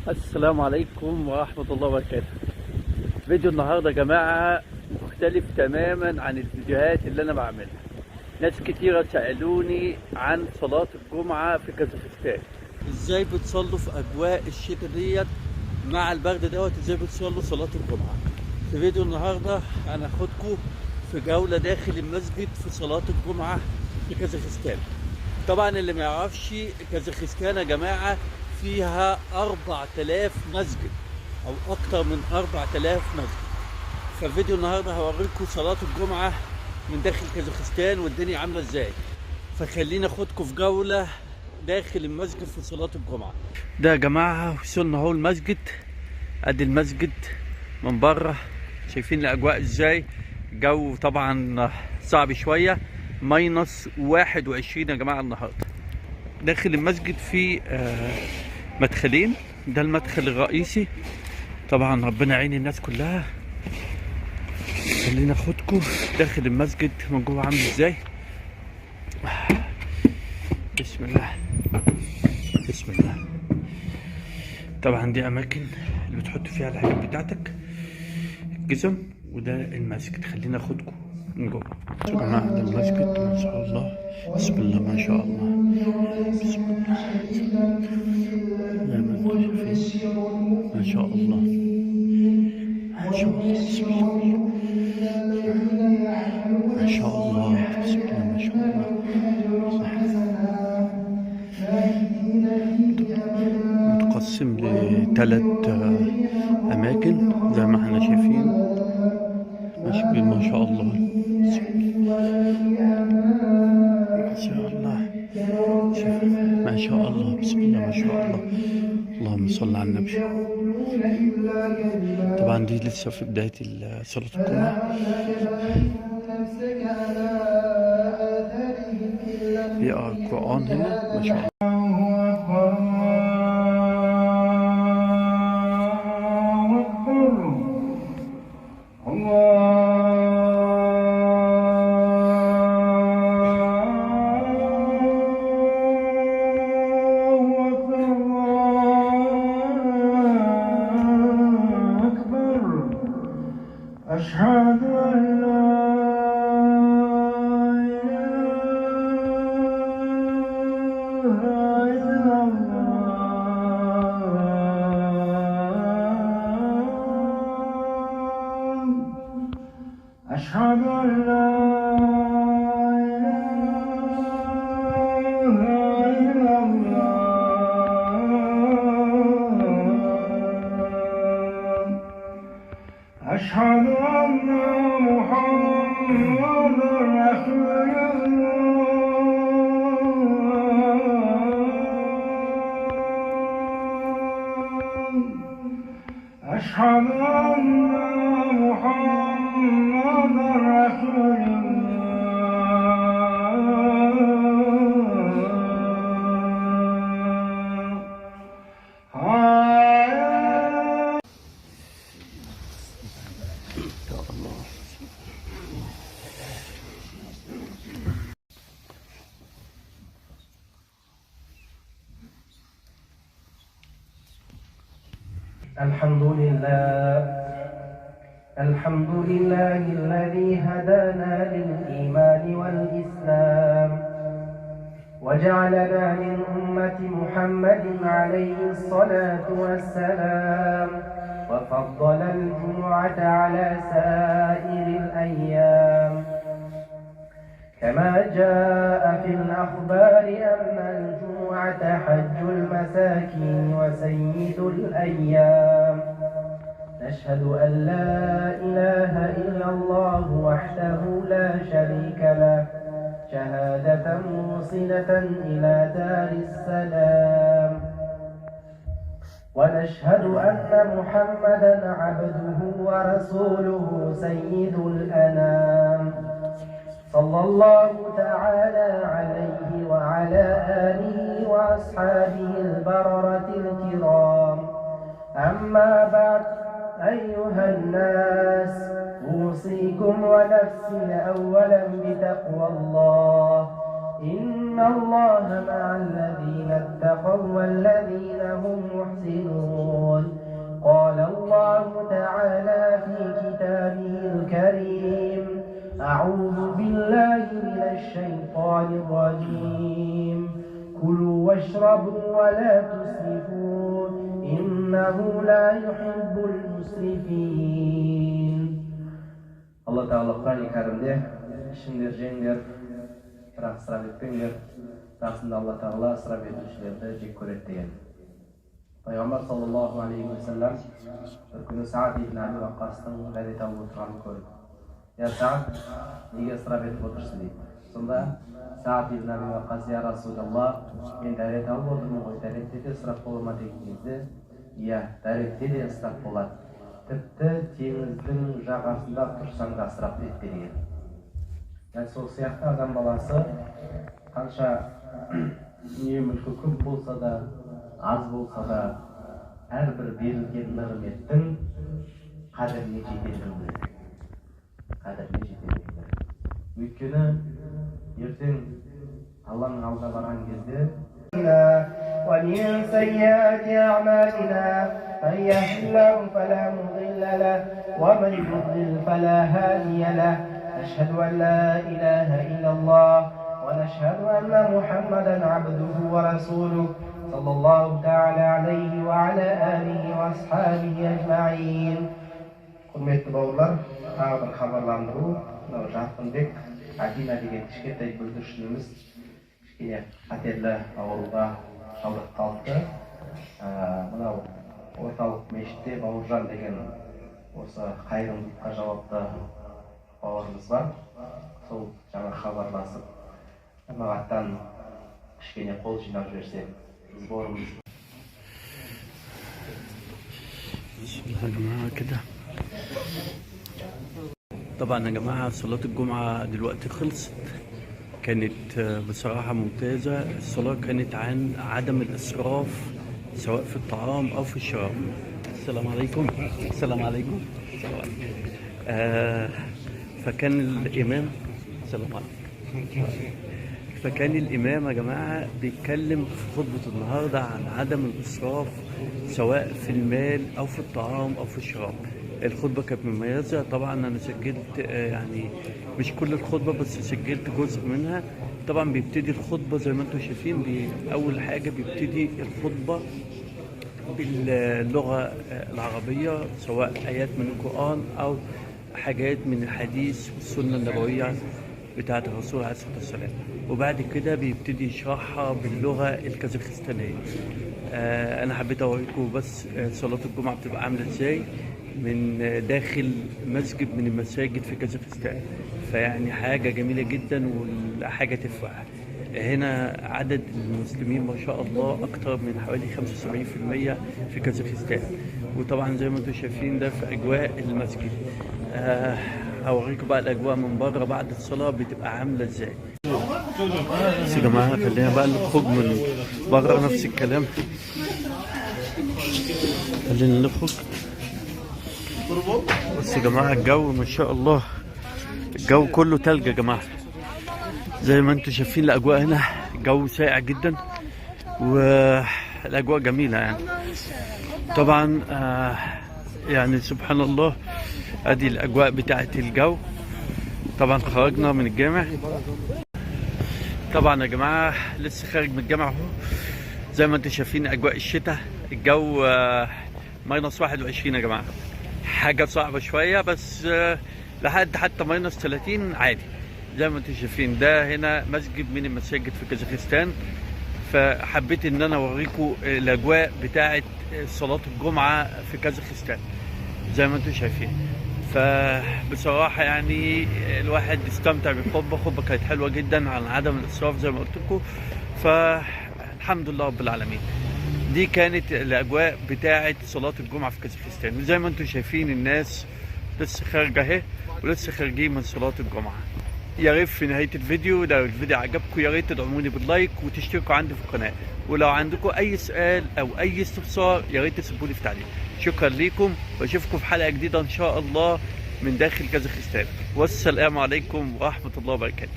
السلام عليكم ورحمة الله وبركاته. فيديو النهاردة يا جماعة مختلف تماما عن الفيديوهات اللي أنا بعملها. ناس كتيرة سألوني عن صلاة الجمعة في كازاخستان، ازاي بتصلوا في أجواء الشتاء ديت مع البرد دوت، ازاي بتصلوا صلاة الجمعة. في فيديو النهاردة أنا هاخدكم في جولة داخل المسجد في صلاة الجمعة في كازاخستان. طبعا اللي ما يعرفش، كازاخستان يا جماعة فيها 4000 مسجد او اكتر من 4000 مسجد. ففيديو النهارده هوريكم صلاة الجمعة من داخل كازاخستان والدنيا عاملة ازاي. فخلينا اخدكم في جولة داخل المسجد في صلاة الجمعة. ده يا جماعة وصلنا اهو المسجد، ادي المسجد من بره، شايفين الاجواء ازاي. الجو طبعا صعب شوية، -21 يا جماعة النهارده. داخل المسجد في مدخلين، ده المدخل الرئيسي. طبعا ربنا يعين الناس كلها. خلينا اخدكم داخل المسجد من جوه عامل ازاي. بسم الله بسم الله. طبعا دي اماكن اللي بتحط فيها الحاجات بتاعتك، الجزم، وده المسجد. خلينا اخدكم من جوه يا جماعه. ده المسجد ما شاء الله، بسم الله ما شاء الله، بسم الله زي ما انتم شايفين ما شاء الله ما شاء الله، بسم الله ما شاء الله، بسم الله ما شاء الله. متقسم لثلاث أماكن زي ما احنا شايفين. ماشي ما شاء الله، ما شاء الله، ما شاء الله، بسم الله ما شاء الله. اللهم صل على النبي. طبعا دي لسه في بداية صلاة الجمعة. يقرأ القرآن هنا ما شاء الله. أشهد أن لا إله إلا الله. أشهد أن لا إله إلا الله. أشهد أن محمدًا رسول الله. أشهد أن محمدًا رسول الحمد لله الذي هدانا للإيمان والإسلام وجعلنا من أمة محمد عليه الصلاة والسلام، وفضل الجمعة على سائر الأيام، كما جاء في الأخبار أن الجمعة حج المساكين وسيد الأيام. نشهد أن لا إله إلا الله وحده لا شريك له، شهادة موصلة إلى دار السلام. ونشهد أن محمدًا عبده ورسوله سيد الأنام، صلى الله تعالى عليه وعلى آله وأصحابه البررة الكرام. أما بعد، أيها الناس، أوصيكم ونفسي أولا بتقوى الله. إن الله مع الذين اتقوا والذين هم محسنون. تعالى في كتابه الكريم: أعوذ بالله من الشيطان الرجيم. كلوا واشربوا ولا تسرفوا إنه لا يحب المسرفين. Allah Teala Kur'an-ı Kerim'de işindir, jengler, bırak ısraf etmengler. Aslında Allah Teala ısraf edilişlerde cek köret deyen. Peygamber sallallahu aleyhi ve sellem bir günü Sa'd ibn Abi Waqqas'ın gayret alıp oturganын koydu. Ya Sa'd, nege ısraf etip otursun deydi. Sonda Sa'd ibn Abi Waqqas: Ya Resulallah, men gayret alıp oturmун koy, daretте de ısraf bolma degeningizde, iya, daretте de ısraf bolat. Tipti tеңіздің жағасында тұрсаң да ысырап етпе деген. Yani сол сияқты адам баласы қанша дүние мүлкі көп болса да, аз болса да, әрбір берілген нығметтің қадіріне жететіндігін біледі. Өйткені ертең Алланың алдына барған кезде ومن سيئات أعمالنا من يهد الله فلا مضل له ومن يضلل فلا هادي له. نشهد أن لا إله إلا الله ونشهد أن محمدا عبده ورسوله صلى الله تعالى عليه وعلى آله وأصحابه أجمعين. Hürmetli bауырлар, тағы бір хабарландыру. Мынау Жарқынбек Адина деген кішкентай бүлдіршініміз кішкене қатерлі ауруға шалдығып қалыпты. Мынау орталық мешітте Бауыржан деген осы қайырымдылыққа жауапты бауырымыз бар. Сол жаңа хабарласып, жамағаттан кішкене қол жинап жіберсе, біз бауырымыз. كده طبعا يا جماعة صلاة الجمعة دلوقتي خلصت. كانت بصراحة ممتازة. الصلاة كانت عن عدم الإسراف سواء في الطعام أو في الشراب. السلام عليكم. السلام عليكم. فكان الإمام فكان الإمام يا جماعة بيتكلم في خطبة النهاردة عن عدم الإسراف سواء في المال أو في الطعام أو في الشراب. الخطبة كانت مميزة. طبعا أنا سجلت يعني مش كل الخطبة، بس سجلت جزء منها. طبعا بيبتدي الخطبة زي ما انتم شايفين، أول حاجة بيبتدي الخطبة باللغة العربية، سواء آيات من القرآن أو حاجات من الحديث والسنة النبوية بتاعة الرسول عليه الصلاة والسلام. وبعد كده بيبتدي يشرحها باللغة الكازاخستانية. أنا حبيت أوريكم بس صلاة الجمعة بتبقى عاملة إزاي من داخل مسجد من المساجد في كازاخستان. فيعني حاجة جميلة جدا وحاجة تفرح. هنا عدد المسلمين ما شاء الله أكتر من حوالي 75% في كازاخستان. وطبعا زي ما انتم شايفين ده في أجواء المسجد. هوريكم بقى الأجواء من بره بعد الصلاة بتبقى عاملة ازاي. بس يا جماعة خلينا بقى نخرج من بره نفس الكلام. خلينا نخرج. بس يا جماعة الجو ما شاء الله، الجو كله تلج يا جماعة. زي ما انتم شايفين الأجواء هنا الجو ساقع جدا والأجواء جميلة يعني. طبعا يعني سبحان الله ادي الأجواء بتاعة الجو. طبعا خرجنا من الجامع. طبعا يا جماعة لسه خارج من الجامع اهو. زي ما انتم شايفين أجواء الشتاء، الجو -21 يا جماعة. حاجة صعبة شوية بس لحد حتى -30 عادي. زي ما انتم شايفين ده هنا مسجد من المساجد في كازاخستان. فحبيت ان انا اوريكم الاجواء بتاعه صلاه الجمعه في كازاخستان زي ما انتم شايفين. فبصراحه يعني الواحد استمتع بالخطبه. الخطبه كانت حلوه جدا عن عدم الاسراف زي ما قلت لكم. فالحمد لله رب العالمين. دي كانت الاجواء بتاعه صلاه الجمعه في كازاخستان. وزي ما انتم شايفين الناس لسه خارجه اهي ولسه خارجين من صلاه الجمعه. يا ريت في نهاية الفيديو لو الفيديو عجبكم يا ريت تدعموني باللايك وتشتركوا عندي في القناة. ولو عندكم أي سؤال أو أي استفسار يا ريت تسيبوا لي في تعليق. شكرا ليكم وأشوفكم في حلقة جديدة إن شاء الله من داخل كازاخستان. والسلام عليكم ورحمة الله وبركاته.